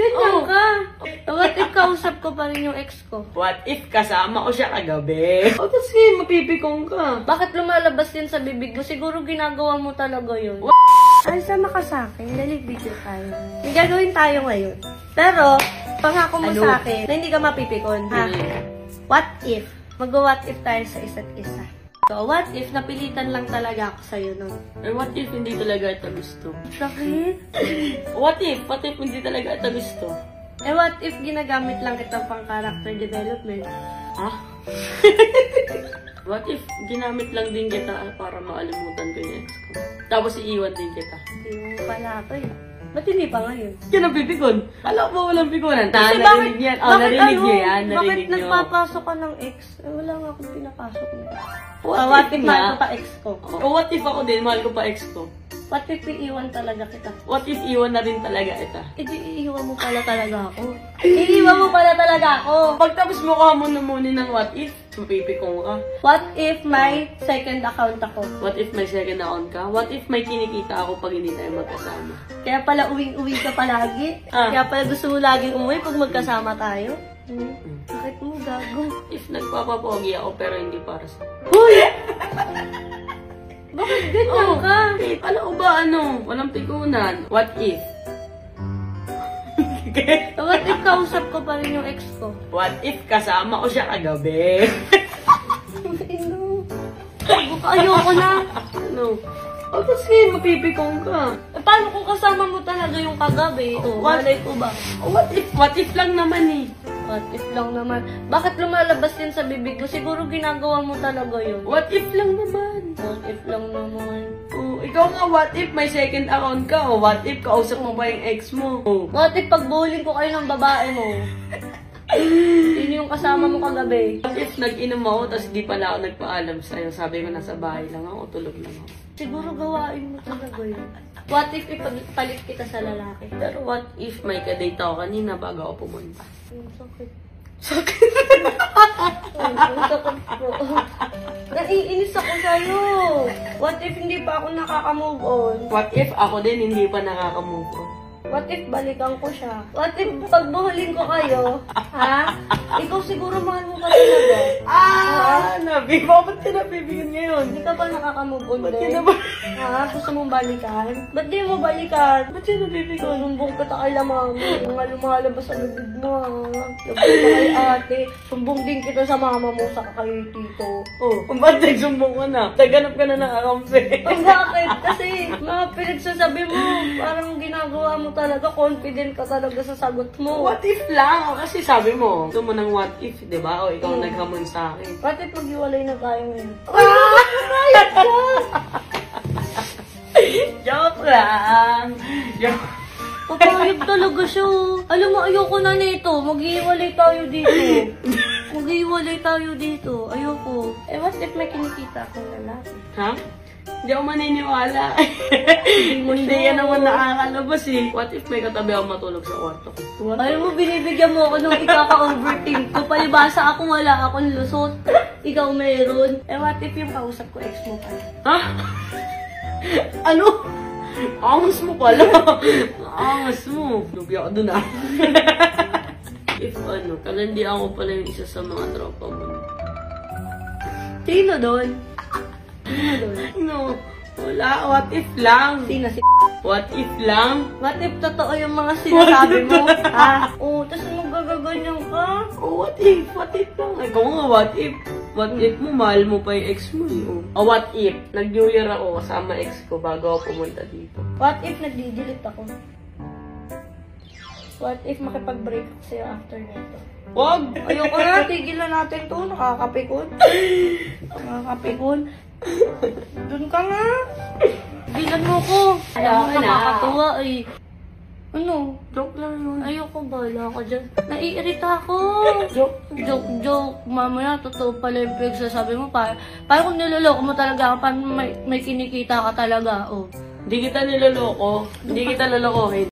ganyan ka? What if kausap ko pa rin yung ex ko? What if kasama ko siya kagabi? O, tapos ngayon mapipikong ka. Bakit lumalabas yun sa bibig mo? Siguro ginagawa mo talaga yun. Ay, sama ka sa akin. Dali, video tayo. May gagawin tayo ngayon. Pero, pangako mo sa akin na hindi ka mapipikon, ha? What if? Mag-what if tayo sa isa't isa. So, what if napilitan lang talaga ako sa'yo nun? Eh, what if hindi talaga ito gusto? Sakit? What if hindi talaga ito gusto? Eh, what if ginagamit lang kita pang character development? Ha? What if ginamit lang din kita para makalimutan ko yung ex ko? Tapos iiwan din kita. Hindi mo pala ako eh. Ba't hindi pa ngayon? Kaya napipikon? Alam mo walang pikunan? Kasi Narinig yan. Oh, narinig niyo yan. Bakit Narinig niyo. nagpapasok ka ng ex? Eh, wala nga akong pinapasok niya. What if mahal nga? ko pa ex ko? O what if ako din, mahal ko pa ex ko? What if iiwan talaga kita? What if iwan na rin talaga ita? Eh, di iiwan mo pala talaga ako. Iiwan mo pala talaga ako. Pagtapos mo kahamunin ng what if, mapipikong ka. What if may second account ako? What if may second account ka? What if may kinikita ako pag hindi tayo magkasama? Kaya pala uwing-uwi ka palagi? Kaya pala gusto mo laging umuwi pag magkasama tayo? Bakit mo gago? If nagpapapogi ako pero hindi para sa... Hoy! Bakit ganyan ka? Alam ko ba walang pikunan? What if? What if kausap ko pa rin yung ex ko? What if kasama ko siya kagabi? Ayoko na. Ano? O, kasi mapipikong ka. Eh, paano kung kasama mo talaga yung kagabi? Malay ko ba? What if lang naman eh. What if lang naman? Bakit lumalabas yun sa bibig mo? Siguro ginagawa mo talaga yun. What if lang naman? What if lang naman? Oh, ikaw nga, what if may second account ka? O what if kausap mo ba yung ex mo? Oh. What if pagbuhuling ko kayo ng babae mo? Yun yung kasama mo kagabi. What if nag-inom ako, tapos di pala ako nagpaalam sa'yo? Sabi ko nasa bahay lang ako, tulog lang ako. Siguro gawain mo talaga yun. What if ipalit kita sa lalaki? Pero what if may kadate ako kanina bago ako pumunta? Sakit. Sakit po. Naiinis ako sa'yo. What if hindi pa ako nakaka-move on? What if ako din hindi pa nakaka-move on? What if balikan ko siya? What if pagbuhuling ko kayo? Ha? Ikaw siguro mahal mo pa talaga. Bakit ka nabibigyan ngayon? Hindi ka pa nakaka-move on Ba't din? ka na Ha? Gusto mong balikan? Ba't di mo balikan? Ba't siya nabibigyan? Sumbong kita kay lamang. Mga lumalabas sa bibig mo, ha? Sumbong ka kay ate. Sumbong din kita sa mama mo, sa kay tito. Oh, ba't nagsumbong ka na? Taganap ka na ng akampi. Bakit? Kasi mga pinagsasabi mo, parang ginagawa mo talaga, confident ka talaga sa sagot mo. What if lang? O, kasi sabi mo, gusto mo ng what if, di ba? O, ikaw naghamon sa akin. What if maghiwalay na tayo ngayon? Joke lang! Joke. Papayag talaga siya. Alam mo, ayoko na nito. Maghiwalay tayo dito. Maghiwalay tayo dito. Ayoko. Eh, what if may kinikita akong lalaki? Ha? Hindi ako maniniwala. Hindi yan naman nakakalabas eh. What if may katabi ako matulog sa kwarto ko? Alam mo, binibigyan mo ako nung ikaka-overthink ko. Palibasa ako, wala akong lusot. Ikaw meron. Eh, what if yung kausap ko, ex mo pala? Ha? Ano? Angas mo pala. Angas mo. Lubi ako dun ah. If kalandi ako pala yung isa sa mga tropa mo. Sino doon? Sino doon? No. Wala. What if lang? Sino si What if lang? What if totoo yung mga sinasabi mo? Ha? Oo, tapos magaganyan ka? Oh, what if? What if lang? Ikaw nga, what if? What if mo, mahal mo pa yung ex mo eh. Oh, what if? Nag-New Year ako kasama ex ko bago ako pumunta dito. What if nagdi-delete ako? What if makipag-break ako sa'yo after nito? Wag! Ayoko na, tigilan natin to. Nakakapikon. Nakakapikon. Doon ka nga. Tigilan mo ko. Alam mo, nakakatuwa eh. Ano? Joke lang yun. Ayoko, bahala ka dyan. Naiirita ako. Joke. Mamaya, totoo pala yung pinagsasabi mo. Parang kung niloloko mo talaga, paano may kinikita ka talaga, oh. Hindi kita niloloko. Hindi kita lolokohin.